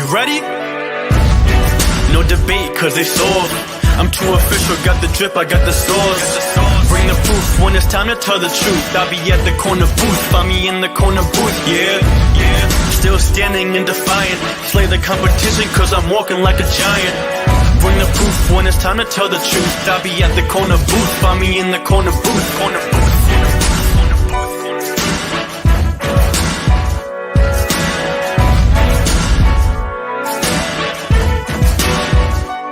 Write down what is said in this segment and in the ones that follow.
You ready? No debate, cause they sold. I'm too official, got the drip, I got the sauce. Bring the proof when it's time to tell the truth. I'll be at the corner booth, find me in the corner booth, yeah. Still standing and defiant, slay the competition cause I'm walking like a giant. Bring the proof when it's time to tell the truth. I'll be at the corner booth, find me in the corner booth, corner booth.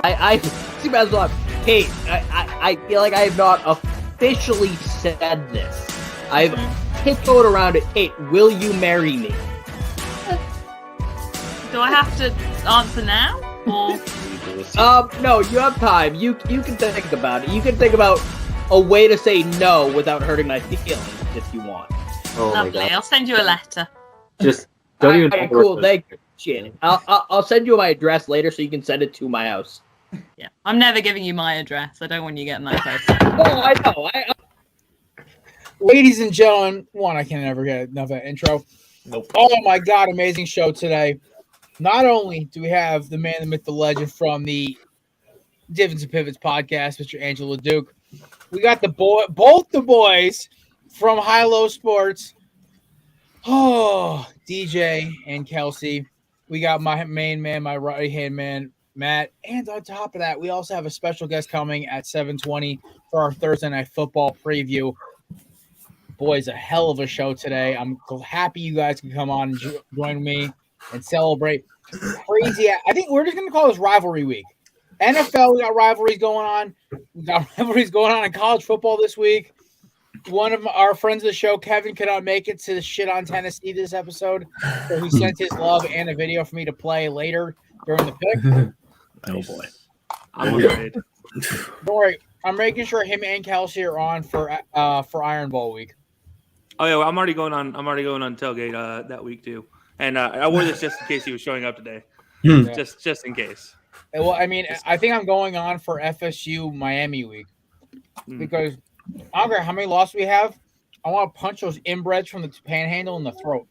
I see myself. Kate, I feel like I have not officially said this. I've tiptoed around it. Kate, will you marry me? Do I have to answer now? Or No, you have time. You can think about it. You can think about a way to say no without hurting my feelings if you want. Oh lovely. I'll send you a letter. Just don't even. Right, cool. Thank you. Shit. I'll send you my address later so you can send it to my house. Yeah, I'm never giving you my address. I don't want you getting that close. Oh, I know. Ladies and gentlemen, I can never get enough of that intro. Nope. Oh my God, amazing show today. Not only do we have the man, the myth, the legend from the Divots and Pivots podcast, Mr. Angelo Duke, we got both the boys from High Low Sports. Oh, DJ and Kelsey. We got my main man, my right hand man, Matt. And on top of that, we also have a special guest coming at 7:20 for our Thursday Night Football preview. Boys, a hell of a show today. I'm happy you guys can come on and join me and celebrate. Crazy. I think we're just going to call this rivalry week. NFL, we got rivalries going on. We got rivalries going on in college football this week. One of our friends of the show, Kevin, could not make it to shit on Tennessee this episode. So he sent his love and a video for me to play later during the pick. Oh, boy. I'm afraid. Don't worry. I'm making sure him and Kelsey are on for Iron Bowl week. Oh yeah, well, I'm already going on tailgate that week too, and I wore this just in case he was showing up today, just in case. Well, I mean, I think I'm going on for FSU Miami week because I don't care how many losses we have. I want to punch those inbreds from the panhandle in the throat.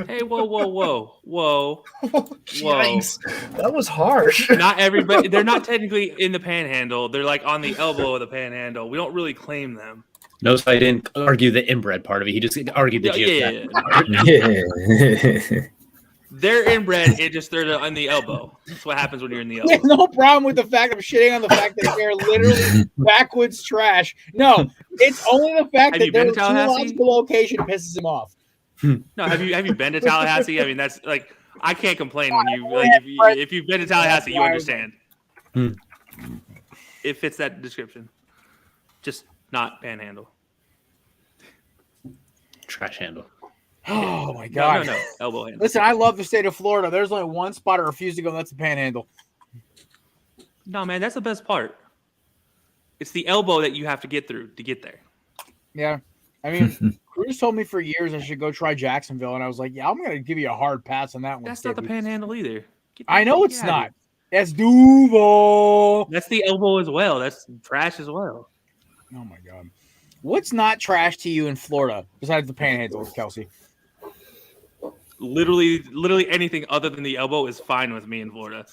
Hey, whoa! Yikes. That was harsh. Not everybody. They're not technically in the panhandle. They're like on the elbow of the panhandle. We don't really claim them. Notice I didn't argue the inbred part of it. He just argued the geographic. They're inbred. They're on the elbow. That's what happens when you're in the elbow. There's no problem with the fact I'm shitting on the fact that they're literally backwoods trash. No, it's only the fact that they're too logical location pisses him off. No, have you been to Tallahassee? I mean, that's like I can't complain when you if you've been to Tallahassee, you understand. It fits that description. Just not panhandle. Trash handle. Oh my God! No, elbow handle. Listen, I love the state of Florida. There's only one spot I refuse to go. And that's the panhandle. No, man, that's the best part. It's the elbow that you have to get through to get there. Yeah, I mean, Cruz told me for years I should go try Jacksonville, and I was like, "Yeah, I'm going to give you a hard pass on that one." That's not the panhandle either. I know it's not. That's Duval. That's the elbow as well. That's trash as well. Oh my God. What's not trash to you in Florida besides the panhandle, Kelsey? Literally anything other than the elbow is fine with me in Florida.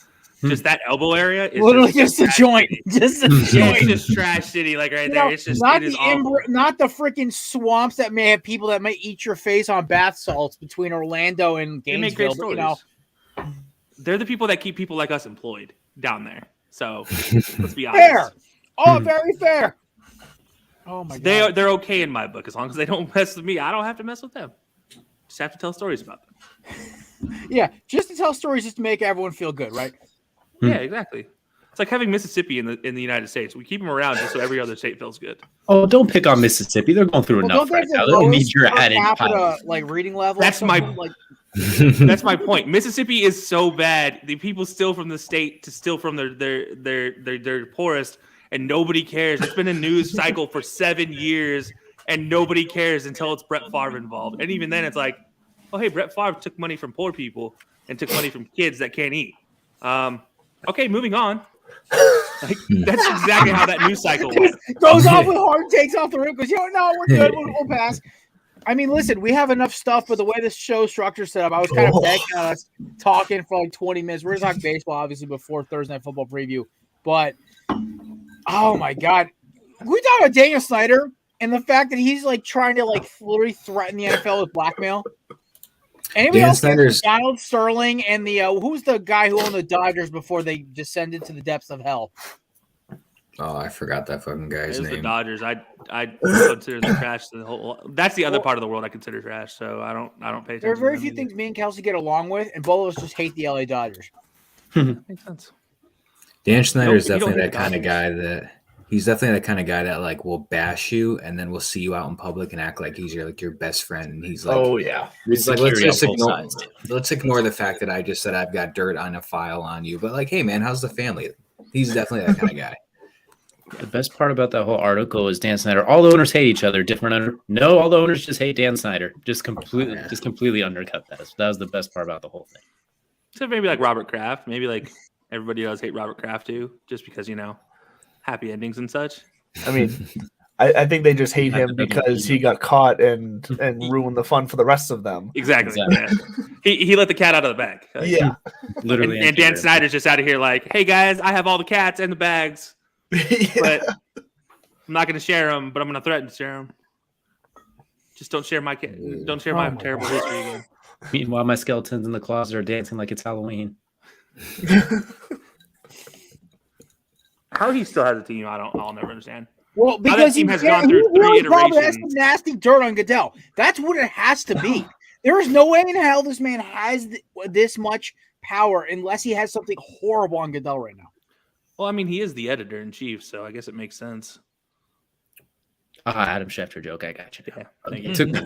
Just that elbow area is literally just a joint. Just a joint. It's just trash city, like right there. It's just not not the freaking swamps that may have people that might eat your face on bath salts between Orlando and Gainesville. They make great stories. They're the people that keep people like us employed down there. So let's be honest. Fair. Oh, very fair. Oh my God. They're okay in my book as long as they don't mess with me. I don't have to mess with them. Just have to tell stories about them. Yeah, just to tell stories, just to make everyone feel good, right? Yeah, exactly. It's like having Mississippi in the United States. We keep them around just so every other state feels good. Oh, don't pick on Mississippi. They're going through enough right now. They don't need your added power. Like reading level. That's that's my point. Mississippi is so bad. The people steal from the state to steal from their poorest, and nobody cares. It's been a news cycle for 7 years, and nobody cares until it's Brett Favre involved. And even then, it's like, oh, hey, Brett Favre took money from poor people and took money from kids that can't eat. Okay, moving on. Like, that's exactly how that news cycle went. Goes off with hard takes off the rip because, no, we're good. We'll pass. I mean, listen, we have enough stuff, but the way this show structured set up, I was kind of begging on us talking for like 20 minutes. We're going to talk baseball, obviously, before Thursday Night Football preview. But, oh my God. We talk about Daniel Snyder and the fact that he's like trying to like literally threaten the NFL with blackmail. Anybody else? Donald Sterling and the who's the guy who owned the Dodgers before they descended to the depths of hell? Oh, I forgot that fucking guy's name. The Dodgers. I consider them trash. That's the other part of the world I consider trash. So I don't pay attention. There are very few things me and Kelsey get along with, and both of us just hate the LA Dodgers. Makes sense. Dan Snyder is definitely that kind of guy that like will bash you and then will see you out in public and act like he's your best friend. And he's like, oh yeah, he's like, let's ignore the fact that I just said I've got dirt on a file on you, but like, hey man, how's the family? He's definitely that kind of guy. The best part about that whole article is Dan Snyder. All the owners hate each other. All the owners just hate Dan Snyder. Just completely undercut that. That was the best part about the whole thing. Except maybe like Robert Kraft. Maybe like everybody does hate Robert Kraft too, just because happy endings and such. I mean, I think they just hate him because he got caught and ruined the fun for the rest of them. Exactly. Yeah. He let the cat out of the bag. Yeah, literally. And Dan Snyder's just out of here like, hey guys, I have all the cats and the bags. But I'm not going to share them, but I'm going to threaten to share them. Just don't share my terrible history again. Meanwhile, my skeletons in the closet are dancing like it's Halloween. How he still has a team, I'll never understand. Well, because he has gone through 3 iterations. Has some nasty dirt on Goodell. That's what it has to be. There is no way in hell this man has this much power unless he has something horrible on Goodell right now. Well, I mean, he is the editor-in-chief, so I guess it makes sense. Adam Schefter joke. I got you. Yeah, it took me.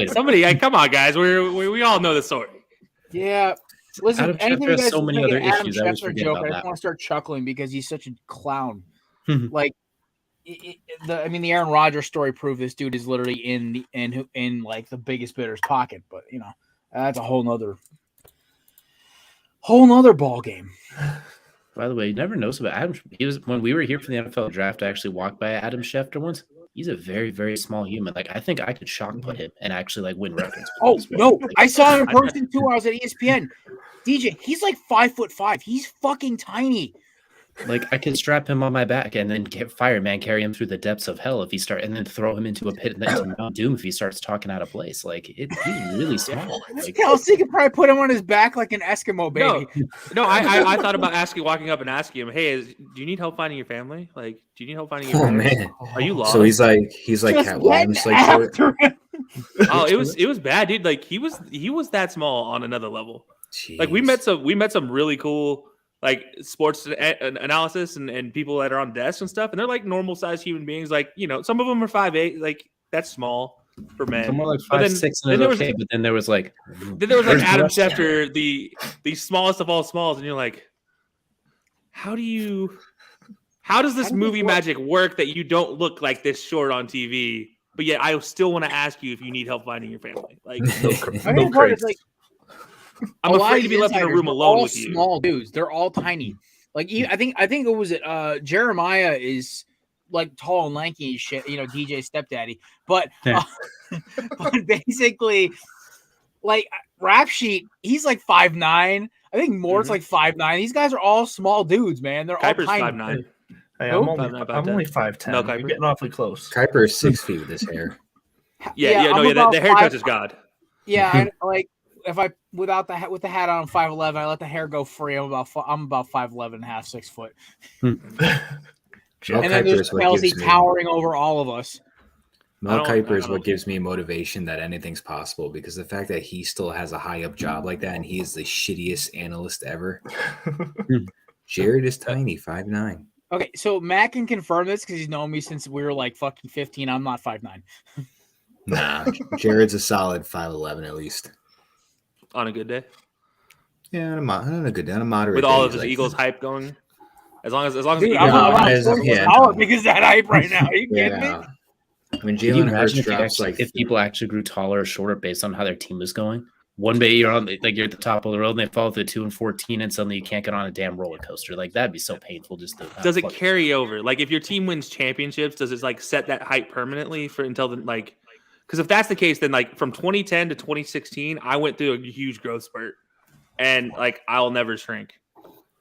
Somebody, come on, guys. We all know the story. Yeah. Listen, Adam Schefter has so many other issues. I always forget about that. I just want to start chuckling because he's such a clown. Like, the Aaron Rodgers story proved this dude is literally in like the biggest bidder's pocket. But that's a whole nother ball game. By the way, you never know about Adam. When we were here for the NFL draft, I actually walked by Adam Schefter once. He's a very, very small human. Like, I think I could shock put him and actually like win records. Oh no, I saw him in person too. I was at ESPN. DJ, he's like 5'5". He's fucking tiny. Like, I could strap him on my back and then get fireman carry him through the depths of hell and then throw him into a pit into Mount Doom if he starts talking out of place. Like, he's really small. Like, Kelsey could probably put him on his back like an Eskimo baby. No, I thought about walking up and asking him, hey, do you need help finding your family? Like, do you need help finding your family? Man. Are you lost? So he's like Cat Williams. Oh, it was bad, dude. Like, he was that small on another level. Jeez. Like, we met some really cool like sports analysis and people that are on desks and stuff, and they're like normal sized human beings. Like, some of them are 5'8", like that's small for men. Some are like 5'6", and okay. But then there was like Adam Schefter, the smallest of all smalls, and you're like, how does this movie magic work that you don't look like this short on TV? But yet I still want to ask you if you need help finding your family. Like, I'm afraid to be left in a room alone with you. Small dudes, they're all tiny. Like, I think it was Jeremiah is like tall and lanky as shit. DJ's stepdaddy, but basically, like Rap Sheet, he's like 5'9". I think Mort's like 5'9". These guys are all small dudes, man. They're Kuiper's all tiny. 5'9". Hey, I'm only 5'10". No, You're getting awfully close. Kuiper is 6 feet with his hair. The haircut is God. Yeah, like. If I with the hat on, 5'11", I let the hair go free. I'm about 5'11" and a half, 6 foot. And then there's Kelsey towering over all of us. Mel Kiper is what gives me motivation that anything's possible, because the fact that he still has a high up job like that and he is the shittiest analyst ever. Jared is tiny, 5'9". Okay, so Matt can confirm this because he's known me since we were like fucking 15. I'm not 5'9". Nah, Jared's a solid 5'11" at least. On a good day? Yeah, on a good day. On a moderate with day, all of his Eagles hype going? As long as Dude, I'm because that hype right now. Are you kidding me? When Jalen Hurts drops, if people actually grew taller or shorter based on how their team was going, one day you're at the top of the road and they fall through 2-14 and suddenly you can't get on a damn roller coaster. Like, that'd be so painful. Does it carry over? Like, if your team wins championships, does it like set that hype permanently until the like? Because if that's the case, then like from 2010 to 2016, I went through a huge growth spurt, and like I'll never shrink.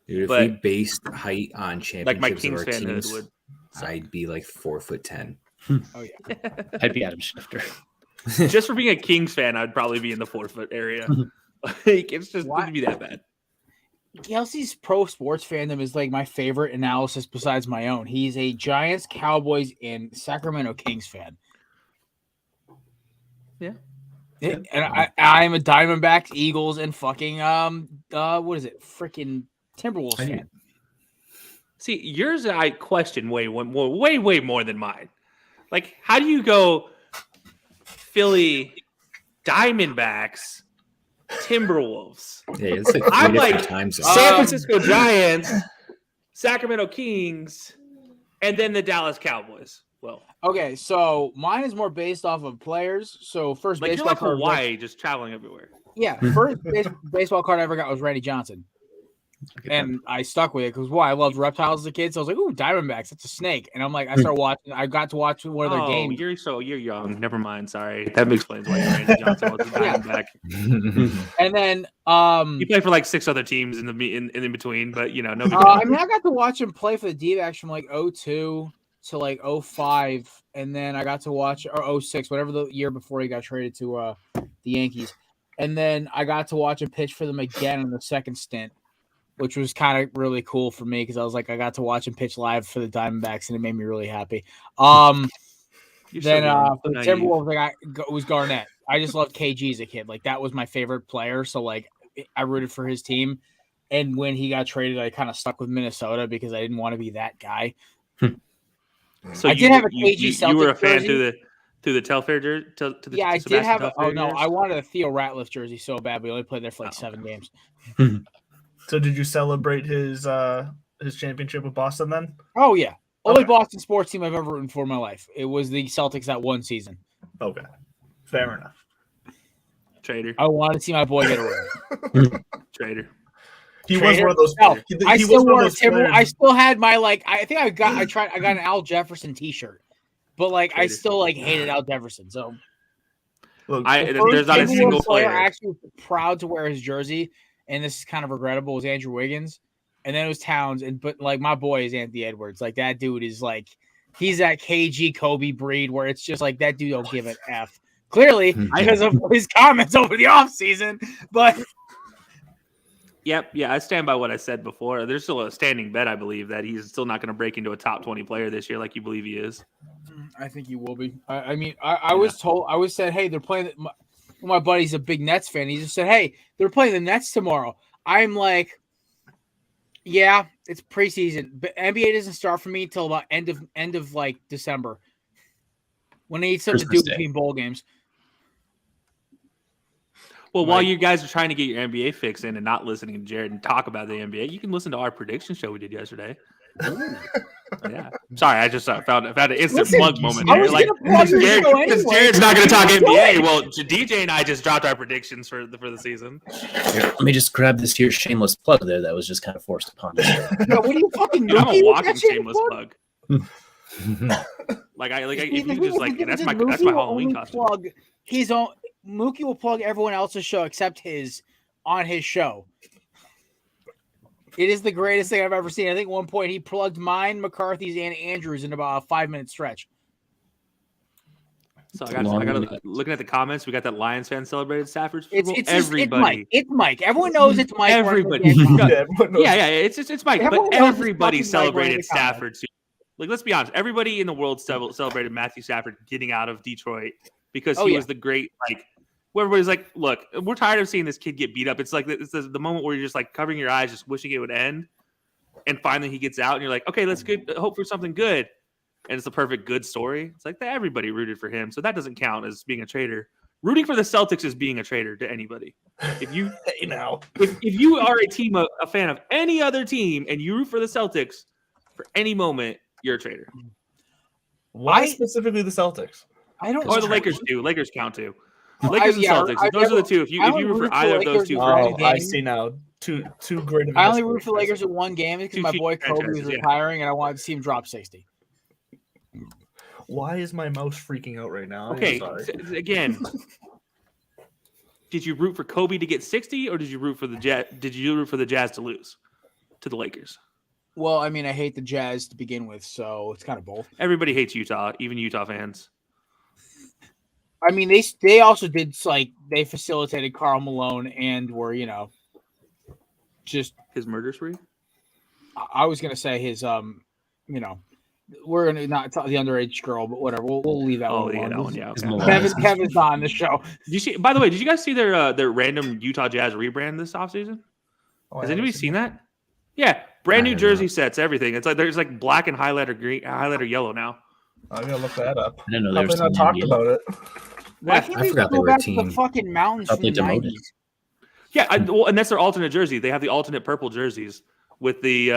Dude, if we based height on championships like my of Kings our fanhood teams, would. I'd be like 4'10". Oh yeah. I'd be Adam Schefter. Just for being a Kings fan, I'd probably be in the 4 foot area. Like, it's just wouldn't be that bad. Kelsey's pro sports fandom is like my favorite analysis besides my own. He's a Giants, Cowboys, and Sacramento Kings fan. Yeah. And I'm a Diamondbacks, Eagles, and fucking what is it? Freaking Timberwolves fan. See, yours I question way more than mine. Like, how do you go Philly, Diamondbacks, Timberwolves? Yeah, it's like I'm three like different time zones. San Francisco Giants, Sacramento Kings, and then the Dallas Cowboys. Well, okay, so mine is more based off of players. So first like you're baseball like card, Hawaii, just traveling everywhere. yeah, first baseball card I ever got was Randy Johnson, and I stuck with it because I loved reptiles as a kid. So I was like, "Ooh, Diamondbacks, that's a snake," and I'm like, I started watching. I got to watch one of their games. You're young. Never mind. Sorry, that explains why Randy Johnson was a Diamondback. And then He played for like 6 other teams in between, but you know, no. I mean, I got to watch him play for the D-backs from like 02 to like 05, and then I got to watch or 06, whatever the year before he got traded to the Yankees, and then I got to watch him pitch for them again in the second stint, which was kind of really cool for me because I was like, I got to watch him pitch live for the Diamondbacks, and it made me really happy. Then for the Timberwolves, it was Garnett. I just loved KG as a kid. Like that was my favorite player, so like I rooted for his team. And when he got traded, I kind of stuck with Minnesota because I didn't want to be that guy. So I did have a KG Celtics You were a fan jersey. through the Telfair jersey. Yeah, I did have. I wanted a Theo Ratliff jersey so bad. We only played there for like 7 games. So did you celebrate his championship with Boston then? Oh yeah, only Boston sports team I've ever rooted for in my life. It was the Celtics that one season. Okay, fair enough. Trader. I wanted to see my boy get a ring. Trader. He was one of those. No, he I was still one of wore a those Timber. players- I still had my like. I think I got an Al Jefferson T-shirt, but like I still like hated Al Jefferson. So Look, there's not a Timberwolves single player. actually proud to wear his jersey, and this is kind of regrettable. Was Andrew Wiggins, and then it was Towns, but like my boy is Anthony Edwards. Like that dude is like he's that KG Kobe breed where it's just like that dude don't give an F. Clearly because of his comments over the offseason, but. Yep. Yeah, I stand by what I said before. There's still a standing bet, I believe, that he's still not going to break into a top 20 player this year like you believe he is. I think he will be. I mean, I was told, I was said, hey, they're playing. My buddy's a big Nets fan. He just said, hey, they're playing the Nets tomorrow. I'm like, yeah, it's preseason, but NBA doesn't start for me till about end of like December when they need something to do between bowl games. Well, while you guys are trying to get your NBA fix in and not listening to Jared and talk about the NBA, you can listen to our prediction show we did yesterday. Yeah. Sorry, I just found an instant plug moment here. Like, Jared's not going to talk NBA. Well, DJ and I just dropped our predictions for the season. Here, let me just grab this here shameless plug there that was just kind of forced upon us. What are you fucking doing? I'm a walking shameless plug. If you just like, that's my Halloween costume. Plug his own. Mookie will plug everyone else's show except his on his show. It is the greatest thing I've ever seen. I think at one point he plugged mine, McCarthy's, and Andrew's in about a 5-minute stretch. So I got looking at the comments. We got that Lions fan celebrated Stafford's. It's everybody. It's Mike. Everyone knows it's Mike. Everybody. It's Mike. But everybody celebrated Stafford. Like, let's be honest. Everybody in the world celebrated Matthew Stafford getting out of Detroit because he was the great, like, where everybody's like, look, we're tired of seeing this kid get beat up. It's like it's the moment where you're just like covering your eyes, just wishing it would end. And finally he gets out and you're like, okay, let's hope for something good. And it's the perfect good story. It's like everybody rooted for him. So that doesn't count as being a traitor. Rooting for the Celtics is being a traitor to anybody. If you if you are a fan of any other team and you root for the Celtics for any moment, you're a traitor. Why specifically the Celtics? I don't. Or the Lakers too. Lakers count too. Lakers and Celtics. Those are the two. If you root for either of those two, I see now. Two great. I only root for the Lakers in one game because my boy Kobe was retiring, and I wanted to see him drop 60. Why is my mouse freaking out right now? I'm Okay, sorry. again, did you root for Kobe to get 60, or did you root for the Jazz to lose to the Lakers? Well, I mean, I hate the Jazz to begin with, so it's kind of both. Everybody hates Utah, even Utah fans. I mean, they also did they facilitated Karl Malone and were just his murder spree. I was gonna say his we're gonna not talk the underage girl, but whatever. We'll leave that one alone. That one, yeah. Okay. Kevin's not on the show. Did you see? By the way, did you guys see their random Utah Jazz rebrand this offseason? Has anybody seen that? Yeah, brand new jersey sets, everything. It's like there's like black and highlighter green, highlighter yellow now. I'm gonna look that up. I didn't know they were not talked about it. Why can't I forgot they go were back a to the team. fucking mountains from the demoted. 90s? Yeah, and that's their alternate jersey. They have the alternate purple jerseys with the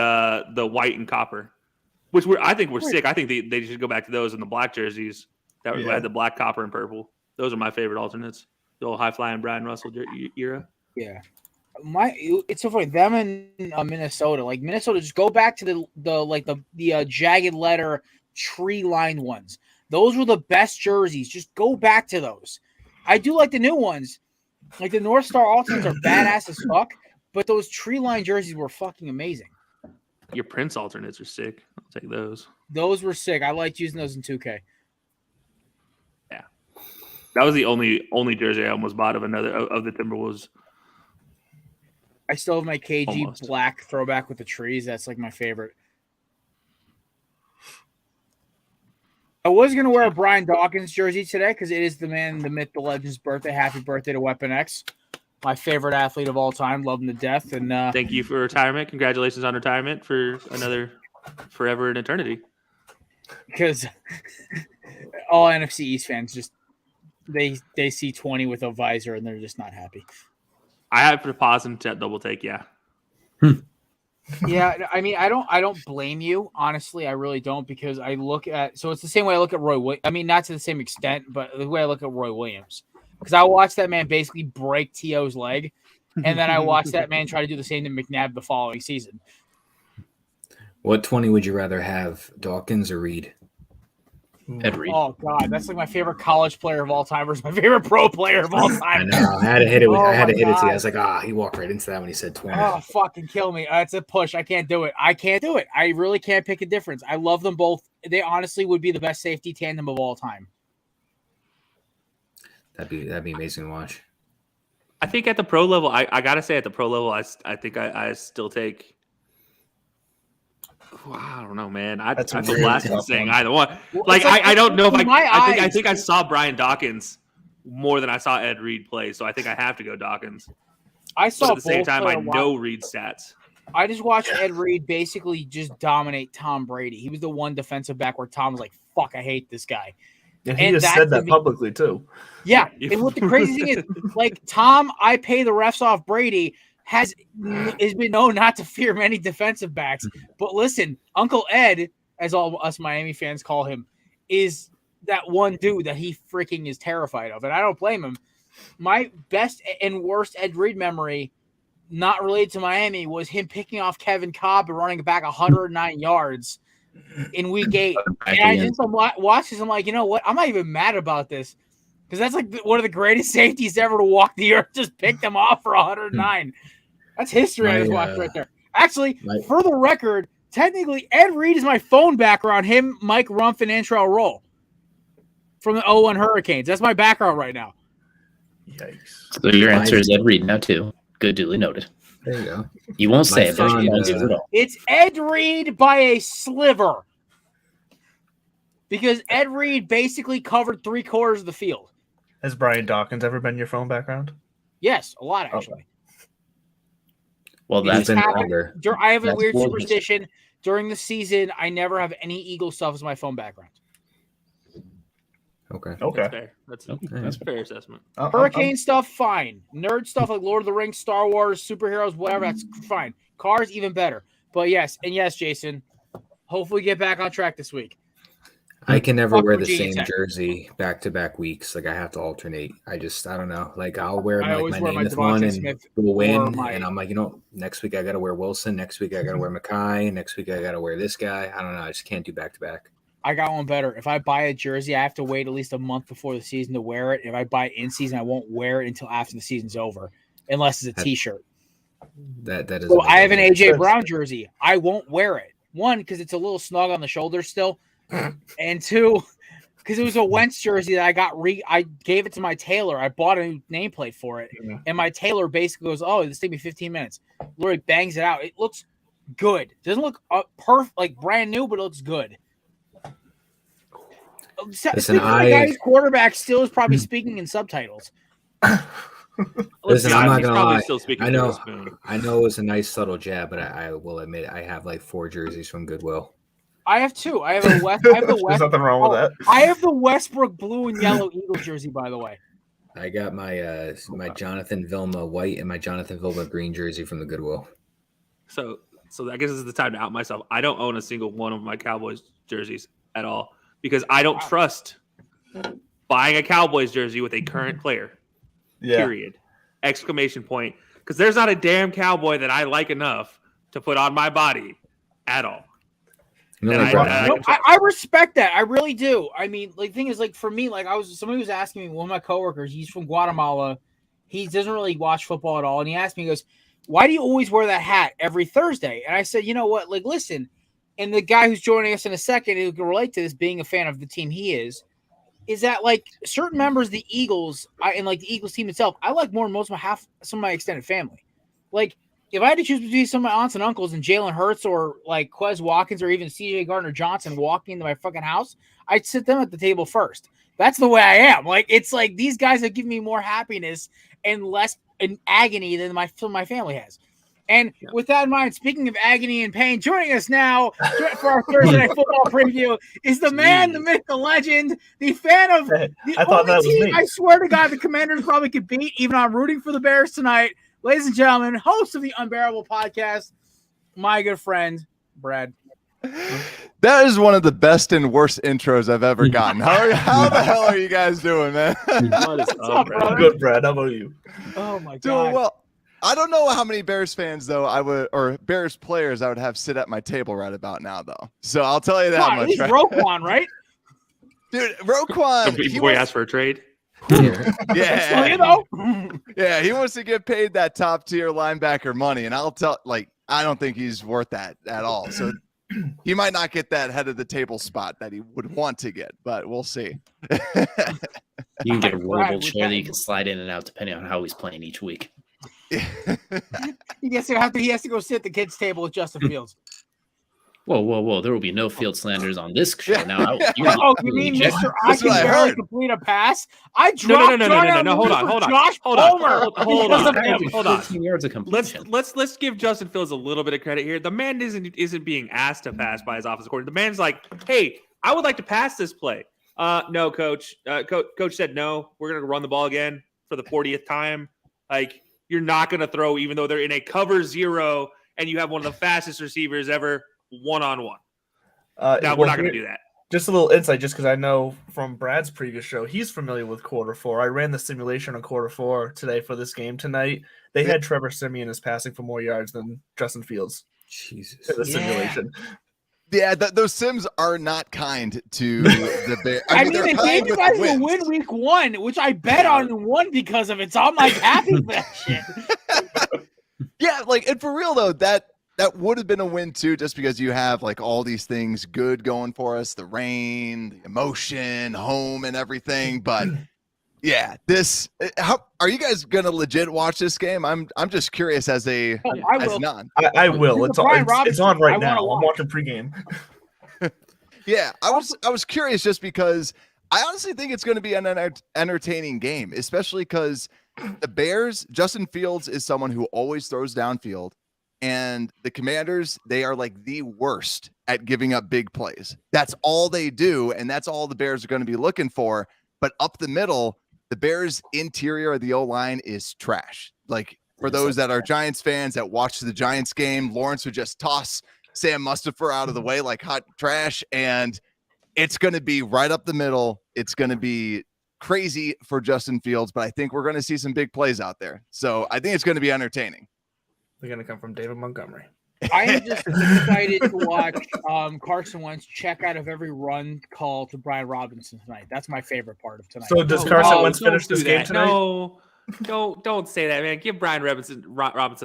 white and copper, which I think we're sick. I think they should go back to those and the black jerseys that had the black, copper, and purple. Those are my favorite alternates. The old high flying Brian Russell era. Yeah. It's so funny. Them in Minnesota, like Minnesota, just go back to the jagged letter tree lined ones. Those were the best jerseys. Just go back to those. I do like the new ones. Like the North Star alternates are badass as fuck, but those tree lined jerseys were fucking amazing. Your Prince alternates are sick. I'll take those. Those were sick. I liked using those in 2K. Yeah, that was the only jersey I almost bought of the Timberwolves. I still have my KG Almost. black throwback with the trees. That's like my favorite. I was going to wear a Brian Dawkins jersey today because it is the man, the myth, the legend's birthday. Happy birthday to Weapon X, my favorite athlete of all time. Love him to death. And thank you for retirement. Congratulations on retirement for another forever and eternity. Because all NFC East fans just they see 20 with a visor and they're just not happy. I have to pause and double take. Yeah. Yeah, I mean, I don't blame you, honestly. I really don't, because I look at, so it's the same way I look at Roy. I mean, not to the same extent, but the way I look at Roy Williams, because I watched that man basically break T.O.'s leg, and then I watched that man try to do the same to McNabb the following season. What 20 would you rather have, Dawkins or Reed? Ed Reed. Oh God, that's like my favorite college player of all time versus my favorite pro player of all time. I know. I had to hit it. I had to hit it to you. God. I was like, he walked right into that when he said 20. Oh, fucking kill me. It's a push. I can't do it. I really can't pick a difference. I love them both. They honestly would be the best safety tandem of all time. That'd be amazing to watch. I think at the pro level, I gotta say at the pro level, I think I still take. I don't know, man. I feel blasphemous saying either one. Like I don't know if I think I saw Brian Dawkins more than I saw Ed Reed play, so I think I have to go Dawkins. I saw but at the same both time, play I a lot. know Reed stats. I just watched Ed Reed basically just dominate Tom Brady. He was the one defensive back where Tom was like, "Fuck, I hate this guy." And he just said that publicly too. Yeah, and what the crazy thing is, like Tom, I pay the refs off Brady. Has been known not to fear many defensive backs. But listen, Uncle Ed, as all us Miami fans call him, is that one dude that he freaking is terrified of. And I don't blame him. My best and worst Ed Reed memory, not related to Miami, was him picking off Kevin Cobb and running back 109 yards in week 8. And I just watched this. I'm like, you know what? I'm not even mad about this. Because that's like one of the greatest safeties ever to walk the earth. Just picked them off for 109. That's history I just watched right there. Actually, for the record, technically, Ed Reed is my phone background. Him, Mike Rumpf, and Antrell Roll from the 01 Hurricanes. That's my background right now. Yikes. So your answer is Ed Reed now, too. Good, duly noted. There you go. You won't say it, but son, you won't say it at all. It's Ed Reed by a sliver. Because Ed Reed basically covered 3/4 of the field. Has Brian Dawkins ever been your phone background? Yes, a lot, actually. Okay. Well, that's been longer. I have a That's weird gorgeous. superstition. During the season, I never have any Eagle stuff as my phone background. Okay. Okay. That's fair. That's a fair assessment. Hurricane stuff, fine. Nerd stuff like Lord of the Rings, Star Wars, superheroes, whatever, that's fine. Cars, even better. But yes, Jason, hopefully get back on track this week. I can never Fuck wear the Virginia same Tech. jersey back-to-back weeks. Like I have to alternate. I don't know. Like I'll wear I like always my wear my Namath one Devontae and Smith we'll win. or my- And I'm like, next week I got to wear Wilson. Next week I got to wear Mackay. Next week I got to wear this guy. I don't know. I just can't do back-to-back. I got one better. If I buy a jersey, I have to wait at least a month before the season to wear it. If I buy it in season, I won't wear it until after the season's over, unless it's a T-shirt. That is. So I have an AJ sense. Brown jersey. I won't wear it. One, because it's a little snug on the shoulders still, and two, because it was a Wentz jersey that I gave it to my tailor. I bought a new nameplate for it, and my tailor basically goes, "Oh, this take me 15 minutes." Literally bangs it out. It looks good. It doesn't look perfect, like brand new, but it looks good. Listen, the guy's quarterback still is probably speaking in subtitles. Listen, I'm not he's gonna probably lie. still speaking I to know, a spoon. I know it was a nice subtle jab, but I will admit I have like 4 jerseys from Goodwill. I have 2. I have the There's nothing wrong with that. I have the Westbrook blue and yellow Eagles jersey, by the way. I got my my Jonathan Vilma white and my Jonathan Vilma green jersey from the Goodwill. So I guess this is the time to out myself. I don't own a single one of my Cowboys jerseys at all because I don't trust buying a Cowboys jersey with a current player. Yeah. Period. Exclamation point. Because there's not a damn Cowboy that I like enough to put on my body at all. No, And I respect that. I really do. I mean, like, the thing is, like, for me, like, somebody was asking me, one of my coworkers, he's from Guatemala. He doesn't really watch football at all. And he asked me, he goes, "Why do you always wear that hat every Thursday?" And I said, you know what? Like, listen, and the guy who's joining us in a second who can relate to this, being a fan of the team he is that, like, certain members of the Eagles, and, like, the Eagles team itself, I like more than some of my extended family. Like, if I had to choose between some of my aunts and uncles and Jalen Hurts or, like, Quez Watkins or even CJ Gardner-Johnson walking into my fucking house, I'd sit them at the table first. That's the way I am. Like, it's like these guys have given me more happiness and less agony than my family has. And with that in mind, speaking of agony and pain, joining us now for our Thursday Night Football preview is the man, the myth, the legend, the fan of the only team I swear to God the Commanders probably could beat, even though I'm rooting for the Bears tonight. Ladies and gentlemen, host of the Unbearable Podcast, my good friend, Brad. That is one of the best and worst intros I've ever gotten. How the hell are you guys doing, man? What's up, I'm good, Brad. How about you? Oh, my God. Doing well. I don't know how many Bears fans, though, or Bears players I would have sit at my table right about now, though. So I'll tell you that much. At least Roquan, right? Dude, Roquan. Before he asked for a trade? Yeah. You know? Yeah, he wants to get paid that top tier linebacker money, and I don't think he's worth that at all. So he might not get that head of the table spot that he would want to get, but we'll see. You can get a rollable chair that you can slide in and out depending on how he's playing each week. He has to go sit at the kids' table with Justin Fields. Whoa. There will be no field slanders on this show. Now, you mean Mr. I can barely complete a pass? I dropped No. Hold on. Josh Palmer. Hold on. 15 yards of completion. Let's give Justin Fields a little bit of credit here. The man isn't being asked to pass by his offensive coordinator. The man's like, "Hey, I would like to pass this play." No, coach. Coach said no. We're gonna run the ball again for the 40th time. Like, you're not gonna throw, even though they're in a cover 0 and you have one of the fastest receivers ever. One-on-one. Now we're not going to do that. Just a little insight, just because I know from Brad's previous show, he's familiar with quarter 4. I ran the simulation on quarter 4 today for this game tonight. They had Trevor Siemian as passing for more yards than Justin Fields. Jesus. In the simulation. Yeah, those sims are not kind to the Bears. I mean they gave you guys the win week 1, which I bet on and won because of it. So I'm like happy for that shit. Yeah, like, and for real though, that would have been a win too, just because you have like all these things good going for us, the rain, the emotion, home and everything. But yeah, how are you guys gonna legit watch this game? I'm just curious as a non. I will. It's on right now. I'm watching pregame. Yeah, I was curious just because I honestly think it's going to be an entertaining game, especially because the Bears, Justin Fields is someone who always throws downfield. And the Commanders, they are like the worst at giving up big plays. That's all they do, and that's all the Bears are going to be looking for. But up the middle, the Bears' interior of the O-line is trash. Like, for those that are Giants fans that watch the Giants game, Lawrence would just toss Sam Mustipher out of the way like hot trash, and it's going to be right up the middle. It's going to be crazy for Justin Fields, but I think we're going to see some big plays out there. So I think it's going to be entertaining. They're going to come from David Montgomery. I am just excited to watch Carson Wentz check out of every run call to Brian Robinson tonight. That's my favorite part of tonight. So does Carson Wentz finish this game tonight? No, don't say that, man. Give Brian Robinson.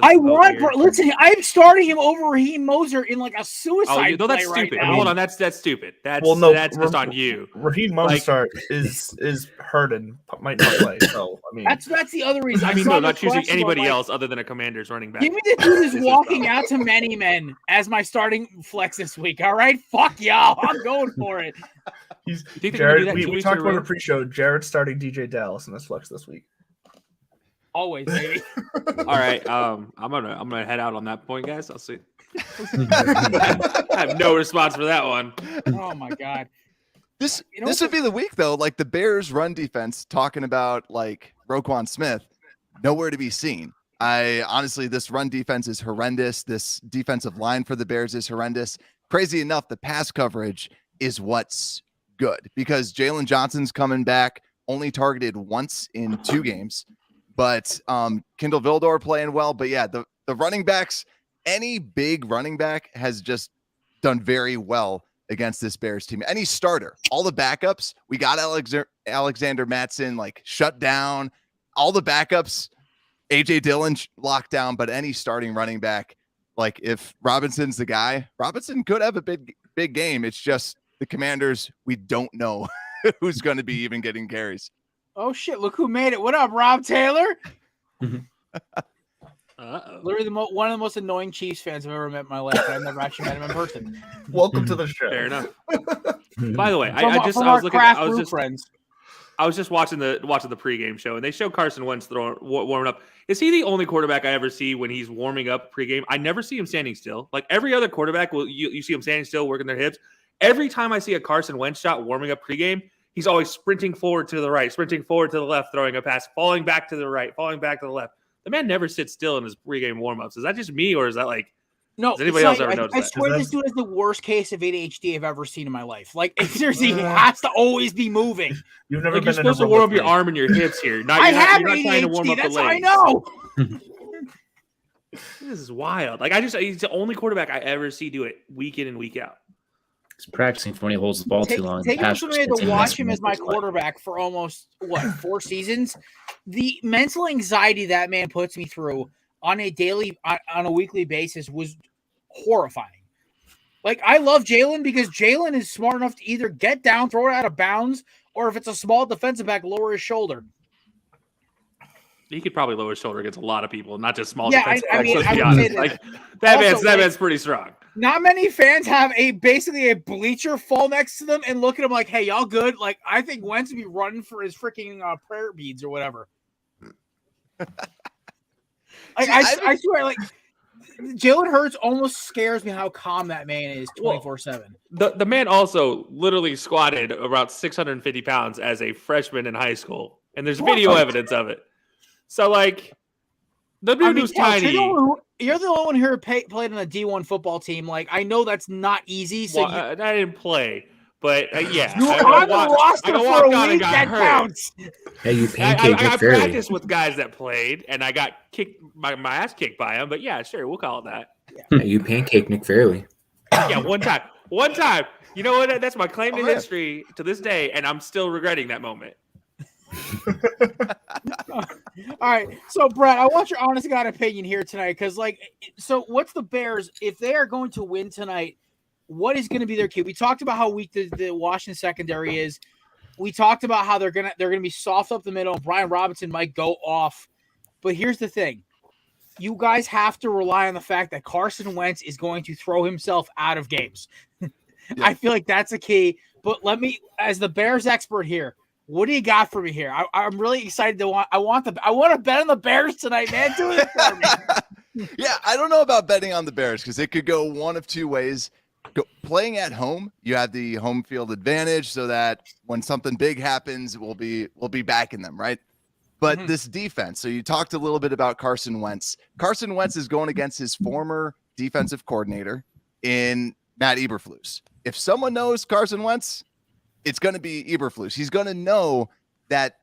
I want. Listen, I'm starting him over Raheem Mostert in like a suicide. No, that's play stupid. Right now. Hold on, that's stupid. That's just on you. Raheem Mostert is hurt and might not play. So I mean, that's the other reason. I mean, no, not choosing anybody else other than a Commander's running back. Give me the dude who's walking out to many men as my starting flex this week. All right, fuck y'all. I'm going for it. Jared, we talked about a pre-show. Jared's starting DJ Dallas in this flex this week. Always, baby. All right, I'm gonna head out on that point, guys. I'll see. I have no response for that one. Oh my god. This would be the week though. Like the Bears' run defense, talking about like Roquan Smith, nowhere to be seen. Honestly, this run defense is horrendous. This defensive line for the Bears is horrendous. Crazy enough, the pass coverage is what's good because Jalen Johnson's coming back, only targeted once in 2 games. But Kindle Vildor playing well. But yeah, the running backs, any big running back has just done very well against this Bears team. Any starter, all the backups, we got Alexander Mattson like shut down. All the backups, AJ Dillon locked down. But any starting running back, like if Robinson's the guy, Robinson could have a big game. It's just the Commanders, we don't know who's going to be even getting carries. Oh shit! Look who made it. What up, Rob Taylor? Literally one of the most annoying Chiefs fans I've ever met in my life. I've never actually met him in person. Welcome to the show. Fair enough. By the way, I was just watching the pregame show, and they show Carson Wentz warming up. Is he the only quarterback I ever see when he's warming up pregame? I never see him standing still. Like every other quarterback, you see him standing still, working their hips. Every time I see a Carson Wentz shot warming up pregame, he's always sprinting forward to the right, sprinting forward to the left, throwing a pass, falling back to the right, falling back to the left. The man never sits still in his pregame warmups. Is that just me, or is that like? No, does anybody else ever notice that? I swear this dude is the worst case of ADHD I've ever seen in my life. Like, seriously, he has to always be moving. You've never like been you're supposed to warm up your arm and your hips here. I have ADHD. Trying to warm up that's the legs. How I know. This is wild. Like he's the only quarterback I ever see do it week in and week out. He's practicing for when he holds the ball too long. Take him somebody to watch him as my quarterback for almost 4 seasons. The mental anxiety that man puts me through on a weekly basis was horrifying. Like I love Jalen because Jalen is smart enough to either get down, throw it out of bounds, or if it's a small defensive back, lower his shoulder. He could probably lower his shoulder against a lot of people, not just small defensive backs. Let's be honest. Like that man's pretty strong. Not many fans have basically a bleacher fall next to them and look at him like, "Hey, y'all good?" Like I think Wentz would be running for his freaking prayer beads or whatever. I swear, like Jalen Hurts almost scares me how calm that man is 24/7. The man also literally squatted about 650 pounds as a freshman in high school, and there's video evidence of it. So like, the dude was tiny. You're the only one here who played on a D1 football team. Like I know that's not easy. So I didn't play. But yeah, you are the roster for a week that counts. Hey, you pancaked I fairly. practiced with guys that played, and I got kicked my ass kicked by them. But yeah, sure, we'll call it that. Hey, you pancaked Nick Fairley. Yeah, one time. You know what? That's my claim to history to this day, and I'm still regretting that moment. All right, so Brett, I want your honest God opinion here tonight, because so what's the Bears if they are going to win tonight? What is going to be their key? We talked about how weak the Washington secondary is. We talked about how they're gonna be soft up the middle. Brian Robinson might go off, but here's the thing: you guys have to rely on the fact that Carson Wentz is going to throw himself out of games. Yeah. I feel like that's a key. But let me, as the Bears expert here, what do you got for me here? I'm really excited I want to bet on the Bears tonight, man. Do it for me. Yeah, I don't know about betting on the Bears because it could go one of two ways. Playing at home, you have the home field advantage, so that when something big happens, we'll be backing them, right? But this defense. So you talked a little bit about Carson Wentz. Carson Wentz is going against his former defensive coordinator in Matt Eberflus. If someone knows Carson Wentz, it's going to be Eberflus. He's going to know that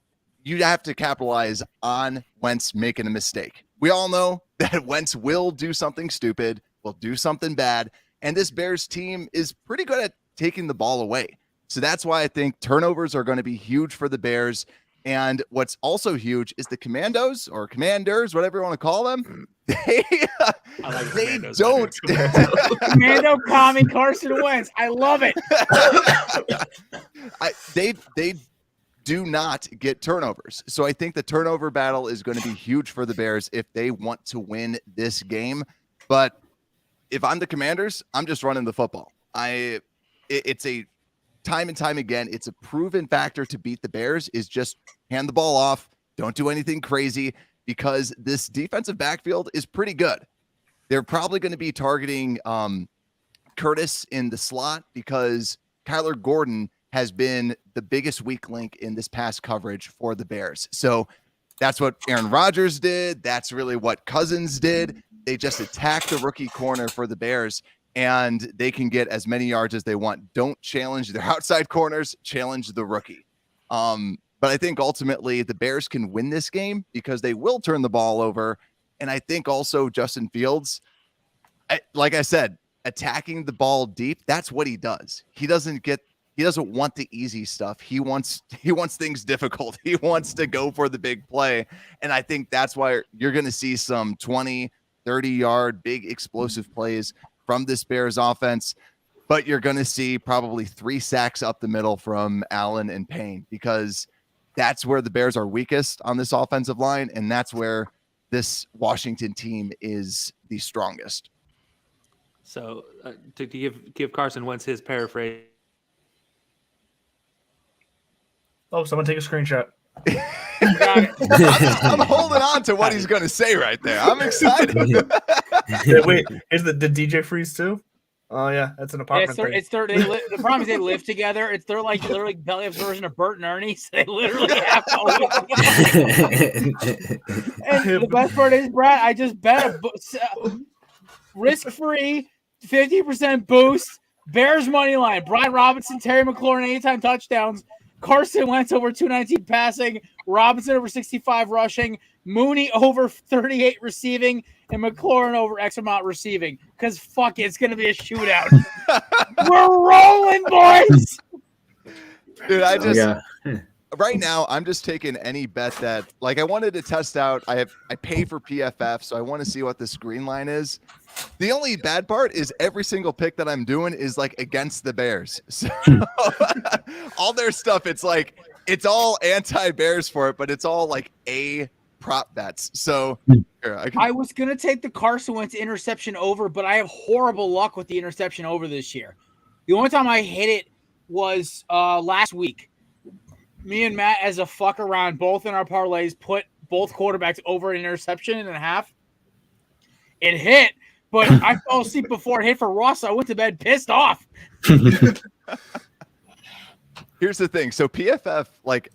you have to capitalize on Wentz making a mistake. We all know that Wentz will do something stupid, will do something bad. And this Bears team is pretty good at taking the ball away. So that's why I think turnovers are going to be huge for the Bears. And what's also huge is the Commandos or Commanders, whatever you want to call them. They don't. Commando Tommy Carson Wentz. I love it. They do not get turnovers. So I think the turnover battle is going to be huge for the Bears if they want to win this game. But if I'm the Commanders, I'm just running the football. It's a time and time again, it's a proven factor to beat the Bears is just hand the ball off. Don't do anything crazy because this defensive backfield is pretty good. They're probably going to be targeting Curtis in the slot because Kyler Gordon has been the biggest weak link in this pass coverage for the Bears. So that's what Aaron Rodgers did. That's really what Cousins did. They just attacked the rookie corner for the Bears, and they can get as many yards as they want. Don't challenge their outside corners, challenge the rookie. But I think ultimately the Bears can win this game because they will turn the ball over. And I think also Justin Fields, like I said, attacking the ball deep, that's what he does. He doesn't want the easy stuff. He wants things difficult. He wants to go for the big play. And I think that's why you're going to see some 20, 30-yard big explosive plays from this Bears offense, but you're going to see probably 3 sacks up the middle from Allen and Payne because that's where the Bears are weakest on this offensive line, and that's where this Washington team is the strongest. So to give Carson Wentz his paraphrase. Oh, someone take a screenshot. I'm holding on to what he's going to say right there. I'm excited. Wait, did DJ freeze too? Oh yeah, that's an apartment. The problem is they live together. They're like literally Bellyup's version of Bert and Ernie. So they literally have to live together. And the best part is, Brad, I just bet a risk-free 50% boost. Bears money line. Brian Robinson, Terry McLaurin, anytime touchdowns. Carson Wentz over 219 passing, Robinson over 65 rushing, Mooney over 38 receiving, and McLaurin over X amount receiving. Because fuck it, it's going to be a shootout. We're rolling, boys! Dude, right now, I'm just taking any bet that, like, I wanted to test out. I pay for PFF, so I want to see what the screen line is. The only bad part is every single pick that I'm doing is like against the Bears. So all their stuff, it's like, it's all anti-Bears for it, but it's all like A prop bets. So here, I was going to take the Carson Wentz interception over, but I have horrible luck with the interception over this year. The only time I hit it was last week. Me and Matt, as a fuck around, both in our parlays, put both quarterbacks over an interception and a half. It hit, but I fell asleep before it hit for Ross, so I went to bed pissed off. Here's the thing. So PFF, like,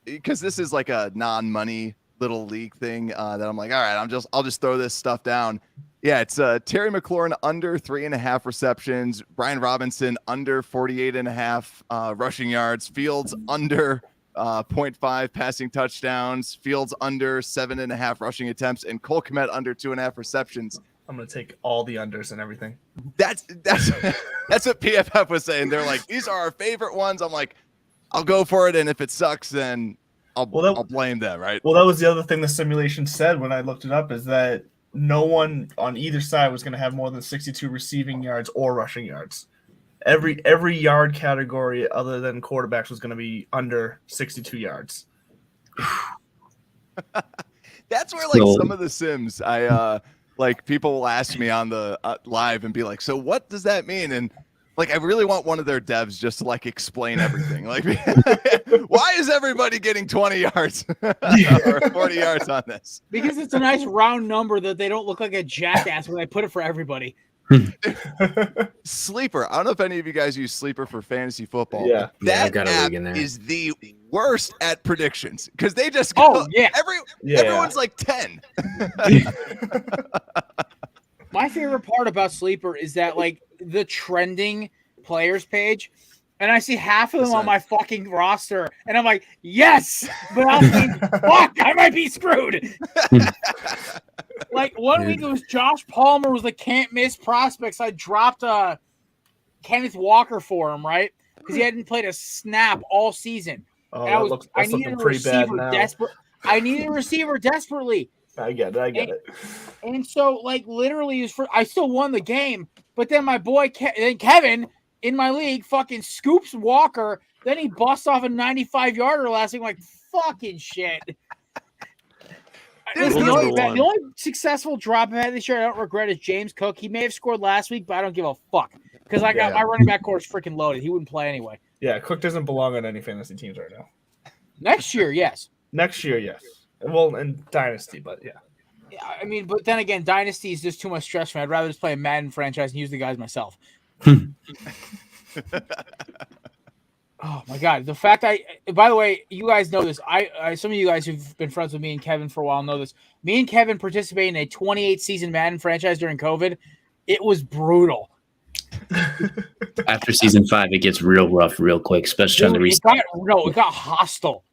because this is like a non-money little league thing that I'm like, all right, I'll just throw this stuff down. Yeah, it's Terry McLaurin under 3.5 receptions, Brian Robinson under 48.5 rushing yards, Fields under 0.5 passing touchdowns, Fields under 7.5 rushing attempts, and Cole Kmet under 2.5 receptions. I'm gonna take all the unders and everything. That's what PFF was saying. They're like, these are our favorite ones. I'm like, I'll go for it, and if it sucks, then I'll blame them, right? Well, that was the other thing the simulation said when I looked it up, is that no one on either side was going to have more than 62 receiving yards or rushing yards. Every yard category other than quarterbacks was going to be under 62 yards. That's where, like, some of the sims, like, people will ask me on the live and be like, so what does that mean? And like, I really want one of their devs just to like explain everything. Like, why is everybody getting 20 yards or 40 yards on this? Because it's a nice round number that they don't look like a jackass when I put it for everybody. Sleeper. I don't know if any of you guys use Sleeper for fantasy football. Yeah, that I've got a app league in there. is the worst at predictions because they just go, everyone's like 10. My favorite part about Sleeper is that, like, the trending players page, and I see half of them on my fucking roster, and I'm like, yes, but I'm like, fuck, I might be screwed. Like 1 week it was Josh Palmer was the can't miss prospects. I dropped Kenneth Walker for him, right? Because he hadn't played a snap all season. Oh, And that's looking pretty bad now. I needed a receiver desperately. I get it. And so, like, literally, I still won the game. But then my boy Kevin in my league fucking scoops Walker. Then he busts off a 95-yarder last week. I'm like, fucking shit. The only successful drop I had this year I don't regret is James Cook. He may have scored last week, but I don't give a fuck because I got my running back course freaking loaded. He wouldn't play anyway. Yeah, Cook doesn't belong on any fantasy teams right now. Next year, yes. Next year, yes. Well, in Dynasty, but yeah. I mean, but then again, Dynasty is just too much stress for me. I'd rather just play a Madden franchise and use the guys myself. Oh my god! The fact by the way, you guys know this. Some of you guys who've been friends with me and Kevin for a while know this. Me and Kevin participated in a 28 season Madden franchise during COVID. It was brutal. After season 5, it gets real rough real quick, especially on the restart. It got hostile.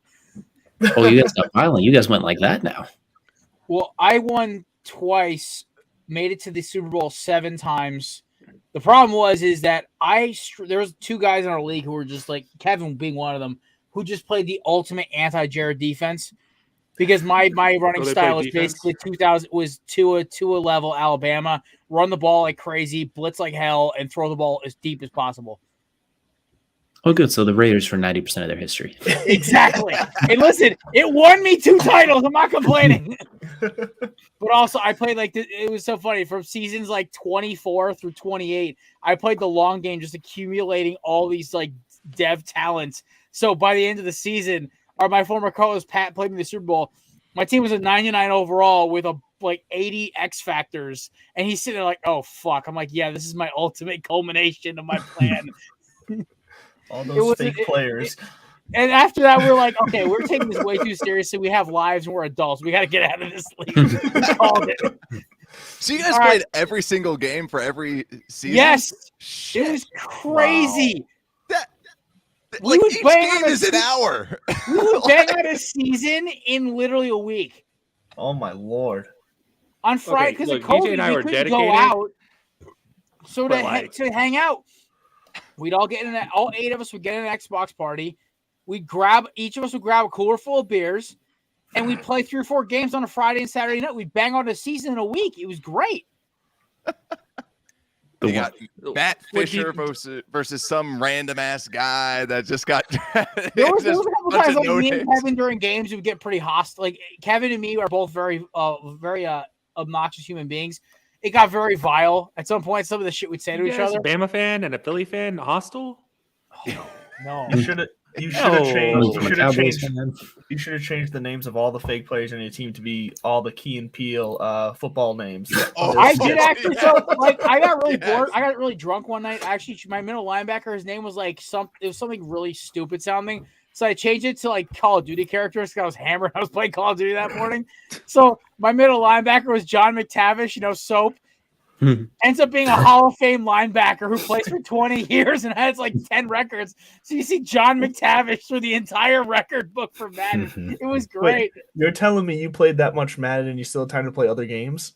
Oh, you guys got violent. You guys went like that now. Well, I won twice, made it to the Super Bowl 7 times. The problem is that there was 2 guys in our league who were just like Kevin being one of them, who just played the ultimate anti-Jared defense because my running style is basically 2000 was Tua level Alabama, run the ball like crazy, blitz like hell, and throw the ball as deep as possible. Oh, good. So the Raiders for 90% of their history. Exactly. And listen, it won me 2 titles. I'm not complaining. But also, I played it was so funny. From seasons like 24 through 28, I played the long game, just accumulating all these like dev talents. So by the end of the season, my former co-host Pat played me the Super Bowl. My team was a 99 overall with 80 X factors, and he's sitting there like, "Oh fuck!" I'm like, "Yeah, this is my ultimate culmination of my plan." All those fake players. And after that, we're like, okay, we're taking this way too seriously. We have lives and we're adults. We got to get out of this league. Called it. So you guys played every single game for every season? Yes. Shit. It was crazy. Wow. Each game is an hour. We would bang out a season in literally a week. Oh, my Lord. On Friday, because of COVID, we couldn't go out. So to hang out, we'd all get all 8 of us would get in an Xbox party. Each of us would grab a cooler full of beers, and we'd play 3 or 4 games on a Friday and Saturday night. We'd bang out a season in a week. It was great. You got Matt Fisher versus some random ass guy that just got. There was a couple times like me and Kevin during games would get pretty hostile. Like Kevin and me are both very obnoxious human beings. It got very vile at some point. Some of the shit we'd say to each other. A Bama fan and a Philly fan, hostile? No. You should have changed the names of all the fake players on your team to be all the Key and Peele football names. I did actually. So I got really bored. I got really drunk one night. Actually, my middle linebacker, his name was it was something really stupid sounding. So I changed it to Call of Duty characters because I was hammered. I was playing Call of Duty that morning. So my middle linebacker was John McTavish, Soap. Ends up being a Hall of Fame linebacker who plays for 20 years and has 10 records. So you see John McTavish through the entire record book for Madden. It was great. Wait, you're telling me you played that much Madden and you still have time to play other games?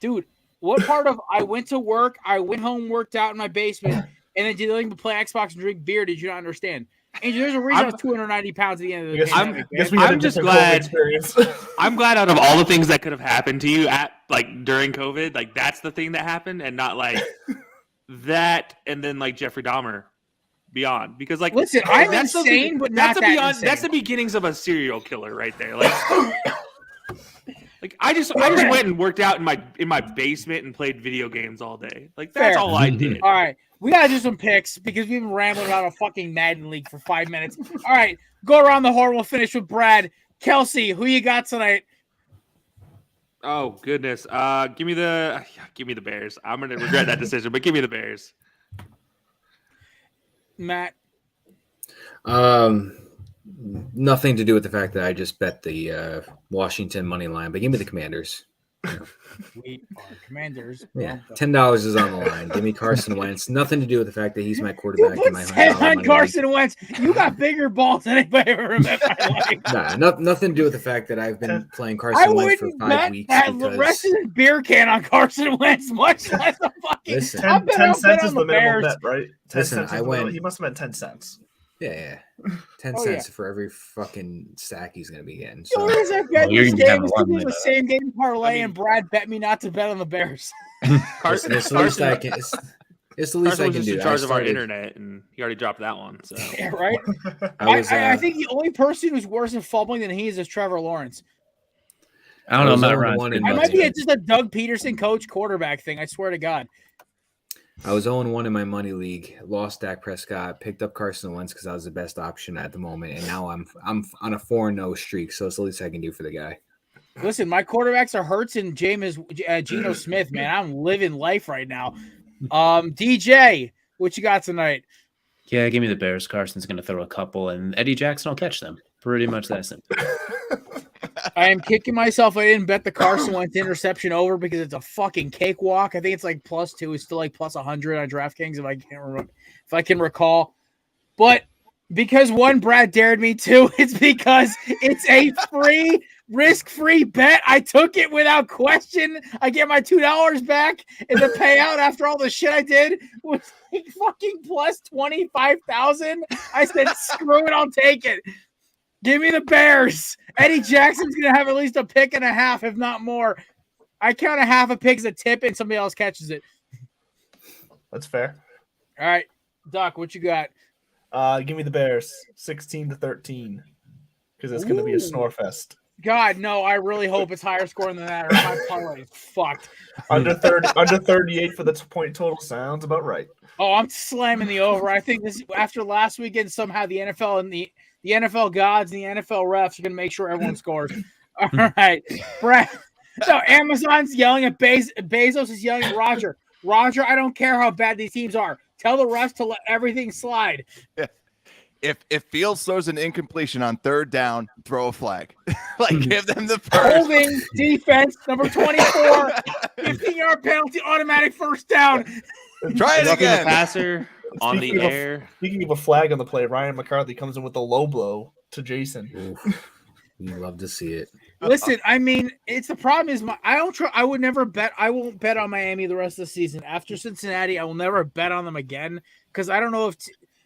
Dude, what part of I went to work, I went home, worked out in my basement, and then did nothing but play Xbox and drink beer? Did you not understand? And there's a reason I was 290 pounds at the end of the game. I'm just glad. I'm glad out of all the things that could have happened to you during COVID, that's the thing that happened, and not that, and then Jeffrey Dahmer beyond. Because listen, I'm insane, but not that insane. That's the beginnings of a serial killer right there. I just went and worked out in my basement and played video games all day. That's all I did. All right. We gotta do some picks because we've been rambling about a fucking Madden league for 5 minutes. All right, go around the horn. We'll finish with Brad. Kelsey, who you got tonight? Oh goodness, give me the Bears. I'm gonna regret that decision, but give me the Bears. Matt. Nothing to do with the fact that I just bet the Washington money line, but give me the Commanders. We are Commanders. Yeah, $10 is on the line. Give me Carson Wentz. Nothing to do with the fact that he's my quarterback You in my put $100 $10 money on league. Carson Wentz. You got bigger balls than anybody ever met in my life. Nothing to do with the fact that I've been playing I Carson Wentz for wouldn't 5 bet weeks that the rest because of this beer can on Carson Wentz, much less a fucking. Listen. I bet 10 I'll bet cents on is the the minimum Bears. bet, right? 10 Listen, cents is I the minimum. went- He must have meant 10 cents. yeah, 10 Oh, cents for every fucking sack he's gonna be getting. The So only reason I bet you're this gonna be having game is a lot because of it was a money same game parlay, I mean- and Brad bet me not to bet on the Bears. Carson, it's the least I can. It's the least Carson I was can just do. in charge I of our started- internet, and he already dropped that one. So Yeah, right. I I think the only person who's worse at fumbling than he is Trevor Lawrence. I don't know. was Matt 0-1 Ryan's in pretty I my- might be good. just a Doug Peterson coach quarterback thing. I swear to God. I was 0-1 in my money league. Lost Dak Prescott. Picked up Carson Wentz because I was the best option at the moment, and now I'm on a 4-0 streak. So it's the least I can do for the guy. Listen, my quarterbacks are Hurts and Geno Smith. Man, I'm living life right now. DJ, what you got tonight? Yeah, give me the Bears. Carson's going to throw a couple, and Eddie Jackson will catch them. Pretty much that simple. I am kicking myself. I didn't bet the Carson Wentz interception over because it's a fucking cakewalk. I think it's like +2. It's still like +100 on DraftKings if I can recall. But because one Brad dared me to, it's because it's a free, risk-free bet. I took it without question. I get my $2 back, and the payout after all the shit I did was like fucking +25,000. I said, screw it, I'll take it. Give me the Bears. Eddie Jackson's going to have at least a pick and a half, if not more. I count a half a pick as a tip, and somebody else catches it. That's fair. All right, Doc, what you got? Give me the Bears, 16-13, because it's going to be a snore fest. God, no, I really hope it's higher scoring than that, or my parlay is fucked. Under 38 for the point total sounds about right. Oh, I'm slamming the over. I think this after last weekend, somehow the NFL and the NFL gods and the NFL refs are going to make sure everyone scores. All right, Brad. No, Amazon's yelling at Bezos is yelling at Roger. Roger, I don't care how bad these teams are. Tell the refs to let everything slide. If Fields throws an incompletion on 3rd down, throw a flag. Like, give them the first. Holding defense, number 24, 15-yard penalty, automatic first down. Try it Roughing the again. passer on the Speaking of- air. Speaking of a flag on the play, Ryan McCarthy comes in with a low blow to Jason. Oof. You love to see it. Listen, I mean, it's the problem is I would never bet. I won't bet on Miami the rest of the season. After Cincinnati, I will never bet on them again because I don't know if.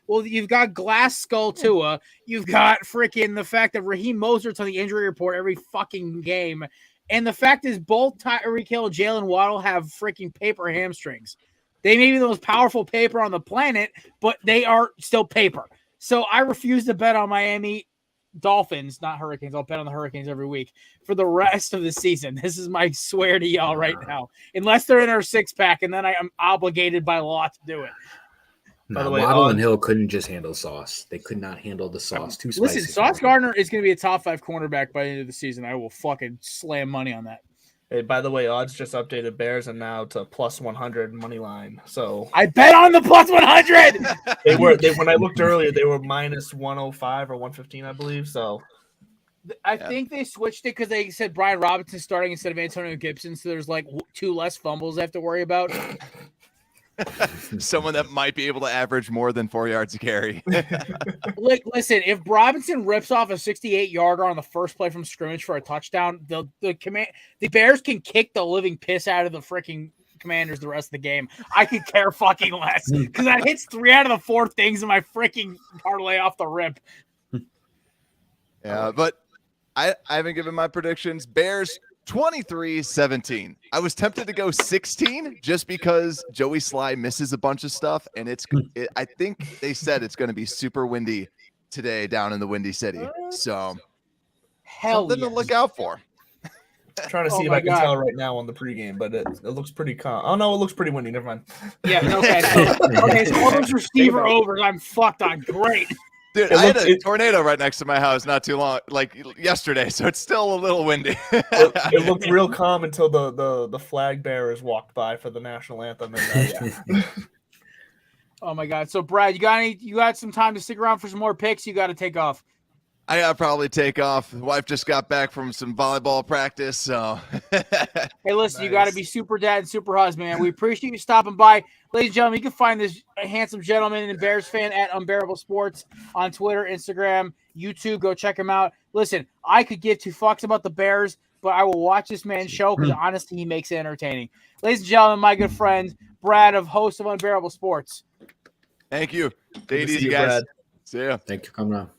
Well, you've got Glass Skull Tua. You've got freaking the fact that Raheem Mostert's on the injury report every fucking game. And the fact is both Tyreek Hill and Jalen Waddle have freaking paper hamstrings. They may be the most powerful paper on the planet, but they are still paper. So I refuse to bet on Miami Dolphins, not Hurricanes. I'll bet on the Hurricanes every week for the rest of the season. This is my swear to y'all right now. Unless they're in our 6-pack, and then I am obligated by law to do it. By No, the way, Waddle on- and Hill couldn't just handle sauce. They could not handle the sauce. Too spicy. Listen, Sauce Gardner is going to be a top 5 cornerback by the end of the season. I will fucking slam money on that. Hey, by the way, odds just updated. Bears are now to +100 money line. So I bet on the +100. when I looked earlier, they were -105 or 115, I believe. So I think they switched it because they said Brian Robinson starting instead of Antonio Gibson, so there's like 2 less fumbles they have to worry about. Someone that might be able to average more than 4 yards a carry. Like, listen, if Robinson rips off a 68-yarder on the first play from scrimmage for a touchdown, the Bears can kick the living piss out of the freaking Commanders the rest of the game. I could care fucking less because that hits 3 out of the 4 things in my freaking parlay off the rip. Yeah, but I haven't given my predictions. Bears 23-17. I was tempted to go 16 just because Joey Sly misses a bunch of stuff, and I think they said it's going to be super windy today down in the Windy City. So Hell something yes. to look out for. trying to see if my I can God. tell right now on the pregame, but it looks pretty calm. Oh no, it looks pretty windy. Never mind. Yeah, okay. So all those receiver overs I'm fucked on. Great. Dude, It I had looks- a tornado right next to my house not too long, like yesterday, so it's still a little windy. It looked real calm until the flag bearers walked by for the national anthem. And yeah. Oh my God. So Brad, you got some time to stick around for some more picks? You got to take off. I gotta probably take off. The wife just got back from some volleyball practice, so. Hey, listen, you got to be super dad and super husband, man. We appreciate you stopping by. Ladies and gentlemen, you can find this handsome gentleman and Bears fan at Unbearable Sports on Twitter, Instagram, YouTube. Go check him out. Listen, I could give two fucks about the Bears, but I will watch this man's show because honestly, he makes it entertaining. Ladies and gentlemen, my good friend, Brad, host of Unbearable Sports. Thank you. Good Take to it see easy, you, guys. Brad. See ya. Thank you for coming on.